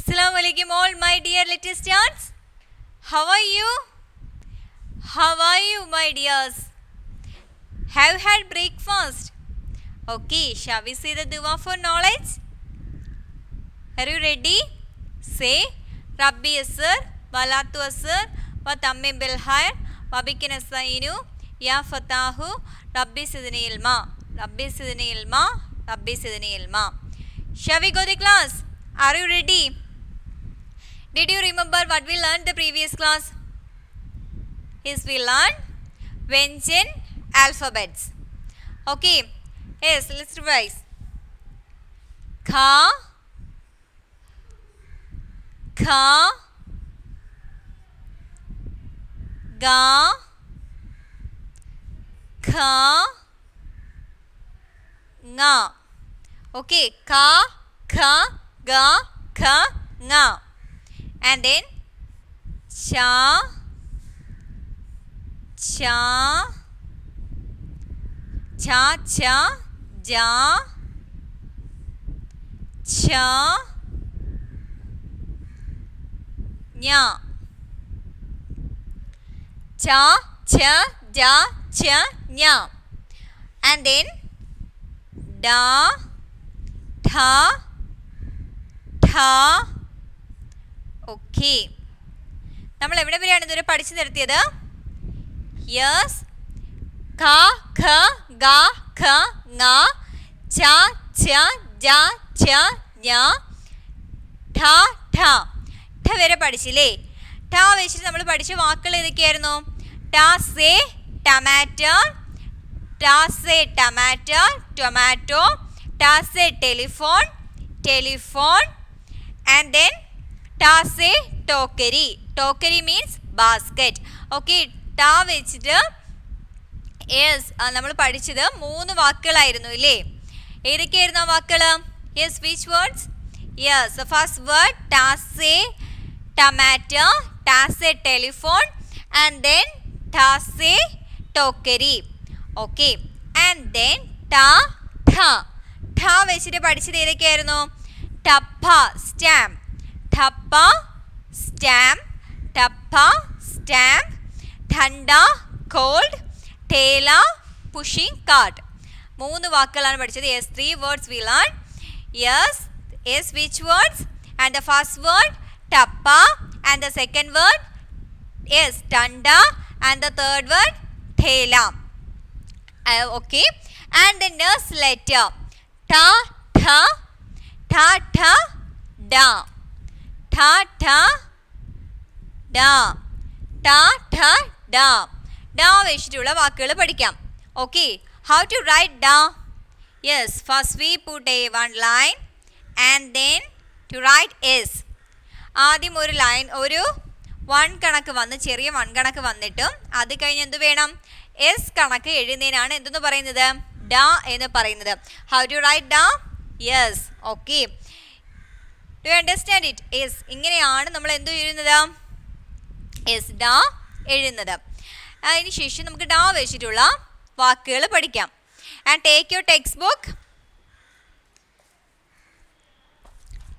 Assalamu alaikum all my dear little stars. How are you? How are you my dears? Have had breakfast? Okay, shall we say the dua for knowledge? Are you ready? Say Rabbi Asr, Walatu Asr, wa Tammim bil Khair, wa bika nasta'inu, ya Fatahu, Rabbi Sidni ilma, Rabbi Sidni ilma, Rabbi Sidni ilma. Shall we go to class? Are you ready? Did you remember what we learned the previous class? Yes, we learned Vyanjan alphabets. Okay. Yes, let's revise. Kha, kha, ga, kha, nga. Okay, ka, kha, ga, kha, nga. And then cha, cha, cha, cha, ja, cha, nya. Cha, cha, ja, cha, nya. And then da, tha, tha. Okay. നമ്മൾ എവിടെ വരെയാണ് ഇതുവരെ പഠിച്ചു നിർത്തിയത്? Yes. ക, ഖ, ഗ, ഖ, ങ, ച, ഛ, ജ, ഛ, ഞ, ഠ, ഠ. ഠ വരെ പഠിച്ചില്ലേ? ഠ വെച്ചിട്ട് നമ്മൾ പഠിച്ച വാക്കുകൾ ഏതൊക്കെയായിരുന്നു? ടാസേ ടമാറ്റോ, ടാസേ ടമാറ്റോ, ടൊമാറ്റോ, ടാസേ ടെലിഫോൺ, ടെലിഫോൺ. ആൻഡ് ദെൻ ടാസേ ടോക്കരി, ടോക്കരി മീൻസ് ബാസ്ക്കറ്റ്. ഓക്കെ, ടാ വെച്ചിട്ട് യെസ് നമ്മൾ പഠിച്ചത് 3 വാക്കുകളായിരുന്നു ഇല്ലേ? ഏതൊക്കെയായിരുന്നു ആ വാക്കുകൾ? Yes, which words? Yes, the first word ടാസേ ടൊമാറ്റോ, ടാസേ ടെലിഫോൺ, ആൻഡ് ദെൻ ടാസേ ടോക്കരി. ഓക്കെ, ആൻഡ് ദെൻ ടാ, ഠ. ഠ വെച്ചിട്ട് പഠിച്ചത് ഏതൊക്കെയായിരുന്നു? ടപ്പ സ്റ്റാമ്പ്, ടപ്പ സ്റ്റാമ്പ്, ടപ്പ സ്റ്റാമ്പ്, ഠണ്ട കോൾഡ്, ടേല പുഷിംഗ് കാർട്ട്. 3 വാക്കുകളാണ് പഠിച്ചത്. Yes, 3 words we learned. Yes, yes, which words? And the first word tappa, and the second word yes tanda, and the third word thela. Okay, and the next letter ta, tha, tha, tha, da, tha, tha, da, ta, tha, da. Da വെച്ചിട്ടുള്ള വാക്കുകൾ പഠിക്കാം. Okay, how to write da? Yes, first we put a one line and then to write s. ആദ്യം ഒരു line, ഒരു 1 കണക്ക് വന്ന്, ചെറിയ 1 കണക്ക് വന്നിട്ടും അത് കഴിഞ്ഞ് എന്ത് വേണം? എസ് കണക്ക് എഴുതുന്നതിനാണ് എന്തെന്ന് പറയുന്നത്? ഡ എന്ന് പറയുന്നത്. how to write da? Yes, okay, do you understand it? Yes, ഇങ്ങനെയാണ് നമ്മൾ എന്ത് എഴുതുന്നത്? യെസ്, ഡ എഴുതുന്നത്. അതിനുശേഷം നമുക്ക് ഡാ വെച്ചിട്ടുള്ള വാക്കുകൾ പഠിക്കാം. And take your text book,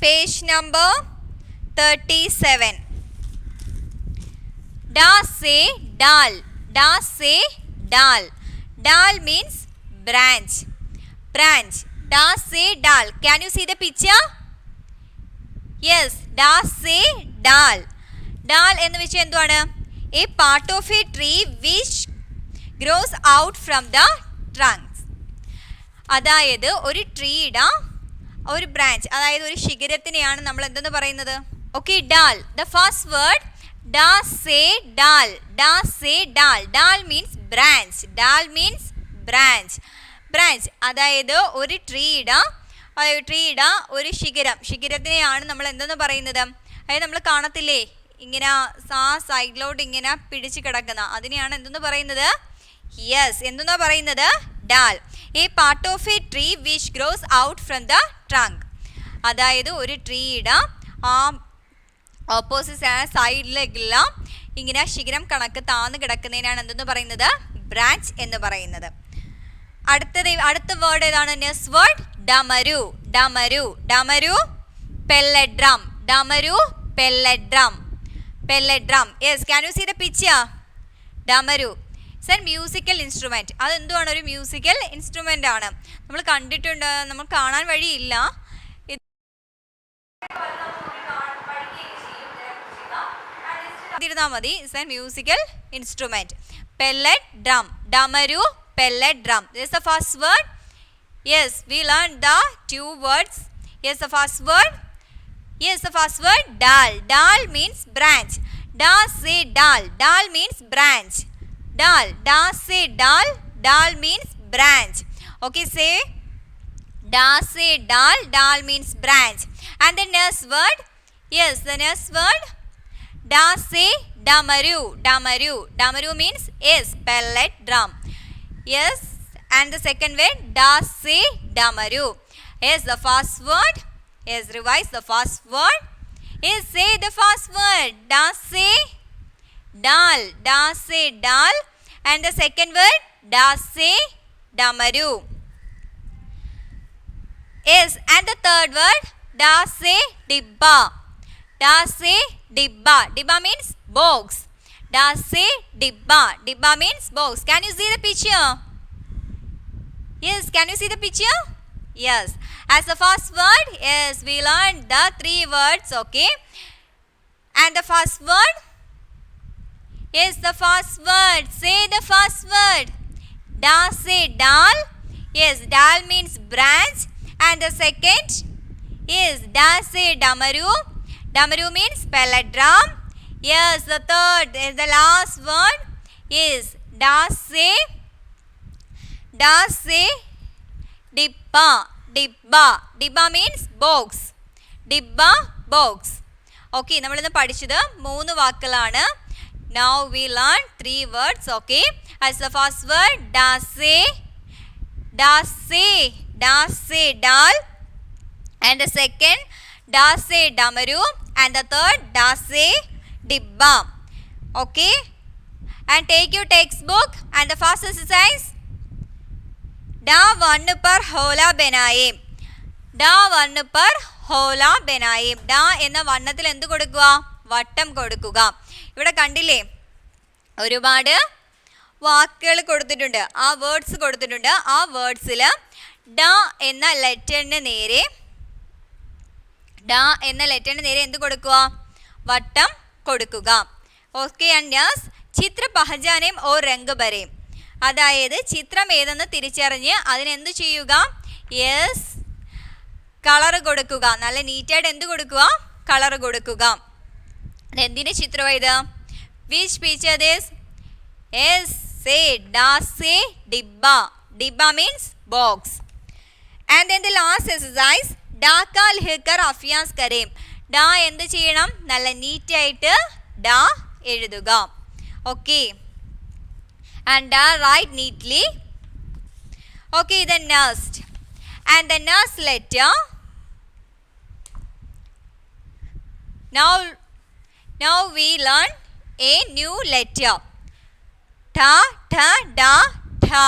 page number 37. ഡാ സേ ഡാൽ, ഡാ സേ ഡാൽ. ഡാൽ മീൻസ് branch, branch. ഡാ സേ ഡാൽ. Can you see the picture? Yes, ഡാ സേ ഡാൽ. ഡാൽ എന്ന് വെച്ചാൽ എന്തുവാണ്? A part of a tree which grows out from the trunks. അതായത് ഒരു ട്രീയുടെ ഒരു ബ്രാഞ്ച്, അതായത് ഒരു ശിഖരത്തിനെയാണ് നമ്മൾ എന്തെന്ന് പറയുന്നത്? ഓക്കെ, ഡാൽ. ദ ഫസ്റ്റ് വേർഡ് ഡാ സേ ഡാൽ, ഡാ സേ ഡാൽ. ഡാൽ മീൻസ് ബ്രാഞ്ച്, ഡാൽ മീൻസ് ബ്രാഞ്ച്, ബ്രാഞ്ച്. അതായത് ഒരു ട്രീയുടെ ഒരു ശിഖരം, ശിഖരത്തിനെയാണ് നമ്മൾ എന്തെന്ന് പറയുന്നത്? അതായത് നമ്മൾ കാണത്തില്ലേ ഇങ്ങനെ ആ സൈഡിലോട്ട് ഇങ്ങനെ പിടിച്ച് കിടക്കുന്ന, അതിനെയാണ് എന്തെന്ന് പറയുന്നത്? യെസ്, എന്തെന്നാ പറയുന്നത്? ഡാൽ. A part of a tree which grows out from the trunk. അതായത് ഒരു ട്രീയുടെ ആ ഓപ്പോസിറ്റ് സൈഡിലേക്കെല്ലാം ഇങ്ങനെ ശിഖരം കണക്ക് താന്ന് കിടക്കുന്നതിനാണ് എന്തെന്ന് പറയുന്നത്? ബ്രാഞ്ച് എന്ന് പറയുന്നത്. അടുത്ത വേർഡ് ഏതാണ്? നെക്സ്റ്റ് വേർഡ് ഡമരു, ഡമരു, ഡമരു pellet drum, Damaru, pellet drum. Pellet drum. Yes, can you see the picture? Damaru. It's a musical instrument. അതെന്തുവാണ്? ഒരു മ്യൂസിക്കൽ ഇൻസ്ട്രുമെൻ്റ് ആണ്. നമ്മൾ കണ്ടിട്ടുണ്ട്, നമ്മൾ കാണാൻ വഴിയില്ല. മതി. It's a musical instrument. Pellet drum. Damaru, pellet drum. This is the first word. Yes, we learned the two words. Yes, the first word. Yes, the first word dal. Dal means branch. Da say dal. Dal means branch. Dal. Da say dal. Dal means branch. Okay, say da say dal. Dal means branch. And the next word. Yes, the next word. Da say damaru. Damaru. Damaru means yes, pellet drum. Yes, and the second word da say damaru. Yes, the first word. Yes, revise the first word. Yes, say the first word. Da say dal. Da say dal. And the second word da say damaru. Yes, and the third word da say dibba. Da say dibba. Dibba means box. Da say dibba. Dibba means box. Can you see the picture? Yes, can you see the picture? Yes. As the first word, yes, we learned the three words, okay? And the first word, yes, the first word. Say the first word. Da say dal. Yes, dal means branch. And the second is da say damaru. Damaru means pellet drum. Yes, the third is the last word is da say dibba. Dibba. Dibba means box. Dibba box. Okay, നമ്മൾ ഇന്ന് പഠിച്ചത് 3 വാക്കുകളാണ്. Now we learn 3 words, okay? As the first word da say dal, and the second da say damaru, and the third da say dibba. Okay? And take your textbook and the first exercise. Da one par hola benayim. Da one par hola benayim. Da എന്ന വർണ്ണത്തിൽ എന്ത് കൊടുക്കുക? വട്ടം കൊടുക്കുക. ഇവിടെ കണ്ടില്ലേ, ഒരുപാട് വാക്കുകൾ കൊടുത്തിട്ടുണ്ട്, ആ വേർഡ്സ് കൊടുത്തിട്ടുണ്ട്. ആ വേർഡ്സിൽ ഡ എന്ന ലെറ്ററിന് നേരെ എന്ത് കൊടുക്കുക? വട്ടം കൊടുക്കുക. ഓക്കെ, ആൻഡ് യെസ് ചിത്ര പഹചാനേം ഓ രംഗ് ബരേം. അതായത് ചിത്രം ഏതെന്ന് തിരിച്ചറിഞ്ഞ് അതിനെന്ത് ചെയ്യുക? യെസ്, കളർ കൊടുക്കുക. നല്ല നീറ്റായിട്ട് എന്ത് കൊടുക്കുക? കളർ കൊടുക്കുക. എന്തിൻ്റെ ചിത്രമാണ് ഇത്? Which picture this? Yes, say ഡാ സേ ഡിബ്ബ. ഡിബ്ബ means box. And then the last exercise ഡാ കാ ലിഖ്കർ അഭ്യാസ് കരേം. ഡാ എന്ത് ചെയ്യണം? നല്ല നീറ്റായിട്ട് ഡാ എഴുതുക. Okay, and da write neatly. Okay, the next, and the next letter. Now we learn a new letter. Ta ta da ta.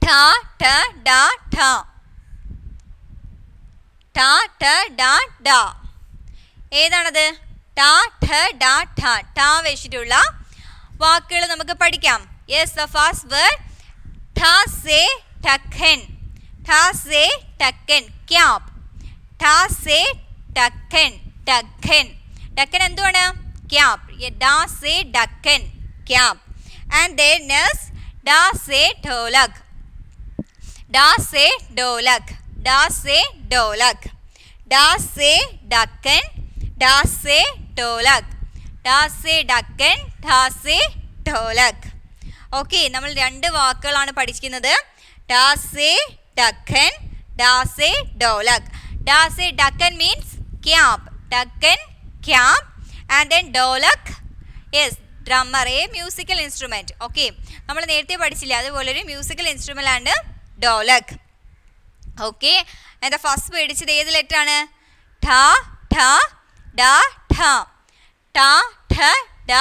Ta ta da ta. Ta ta da da. ഏതാണത്? ta ta da ta. ta വെച്ചിട്ടുള്ള വാക്കുകൾ നമുക്ക് പഠിക്കാം. Yes, the first word ta say takken. ta say takken, cap. ta say takken. takken എന്തുവാണ്? Cap. da say takken, cap. and then next da say ढोलक. da say ढोलक. da say ढोलक. da say takken. da say ढोलक. da say takken. da say ढोलक. Okay, നമ്മൾ 2 വാക്കുകളാണ് പഠിക്കുന്നത്. da say takken, da say ढोलक. da say takken means cap. takken cap. and then ढोलक, yes, drummer, a musical instrument. Okay, നമ്മൾ നേരത്തെ പഠിച്ചില്ല, അതുപോലെ ഒരു മ്യൂസിക്കൽ ഇൻസ്ട്രുമെൻ്റ് ആണ് ढोलक. ഓക്കെ, and the first പഠിച്ചത് ഏത് ലെറ്റർ ആണ്? ഠ ഠ ഡ ഠ. ഠ ഠ ഡ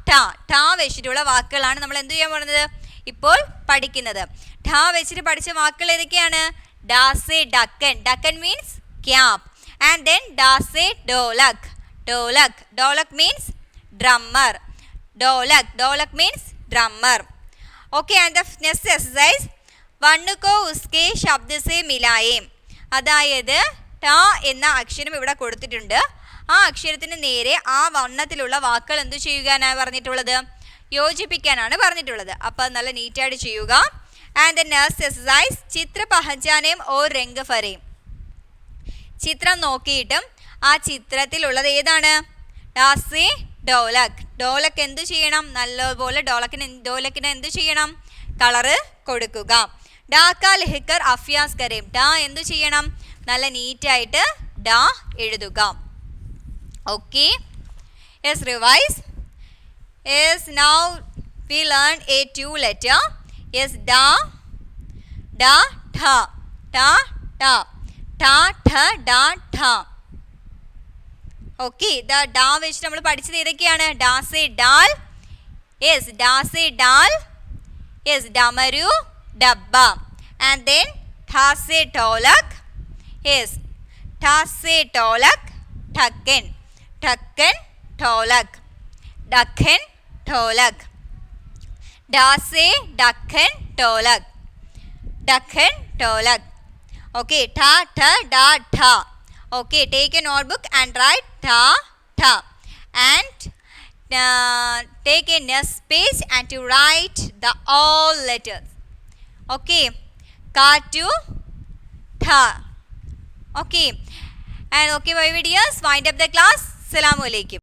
ഠ. ഠ വെച്ചിട്ടുള്ള വാക്കുകളാണ് നമ്മൾ എന്ത് ചെയ്യാൻ പോകുന്നത്? ഇപ്പോൾ പഠിക്കുന്നത്. ഠ വെച്ചിട്ട് പഠിച്ച വാക്കുകൾ ഏതൊക്കെയാണ്? da say ducken. ducken means cap. And then da se dolak. Dolak. Dolak means drummer. Dolak means drummer. Okay, and the next exercise. One ko uske शब्द से मिलाएं. അതായത് ട എന്ന അക്ഷരം ഇവിടെ കൊടുത്തിട്ടുണ്ട്. ആ അക്ഷരത്തിന് നേരെ ആ വർണ്ണത്തിലുള്ള വാക്കുകൾ എന്ത് ചെയ്യുവാനാണ് പറഞ്ഞിട്ടുള്ളത്? യോജിപ്പിക്കാനാണ് പറഞ്ഞിട്ടുള്ളത്. അപ്പോൾ നല്ല നീറ്റായിട്ട് ചെയ്യുക. ആൻഡ് ദ നെക്സ്റ്റ് എക്സസൈസ് ചിത്ര പഹചാനേം ഓർ രംഗ് ഫരേം. ചിത്രം നോക്കിയിട്ടും ആ ചിത്രത്തിലുള്ളത് ഏതാണ്? ഡാസെ ഡോലക്. ഡോലക് എന്ത് ചെയ്യണം? നല്ലപോലെ ഡോലക്കിന് എന്ത് ചെയ്യണം? കളറ് കൊടുക്കുക. ഡാക്ക ലഹിക്കർ അഫ്യാസ് കരേം. ഡാ എന്ത് ചെയ്യണം? നല്ല നീറ്റായിട്ട് ഡാ എഴുതുക. Okay, yes revise. Yes now we learn A 2 letter. Yes ഡാ ഡാ ഠ ടാ ടാ ടാ ഠ ഡാ ഠ. ഓക്കെ, ദ ഡാ വെച്ച് നമ്മൾ പഠിച്ചത് ഏതൊക്കെയാണ്? ഡാസെ ഡാൽ. യെസ് ഡാസെ ഡാൽ. യെസ് ഡമരു ഡബ്ബ. ആൻഡ് ദെൻ ഠാസെ ഠോലക്. യെസ് ഠാസെ ഠോലക് ഠക്കൻ. ഠക്കൻ ഠോലക്. ഡഖൻ ഠോലക്. ഡാസെ ഡഖൻ ഠോലക്. ഡഖൻ ഠോലക്. Okay, tha tha da tha. Okay, take a notebook and write tha tha. And take a next page and to write the all letters. Okay, ka to tha. Okay, and okay my dears, wind up the class. Assalamu alaikum.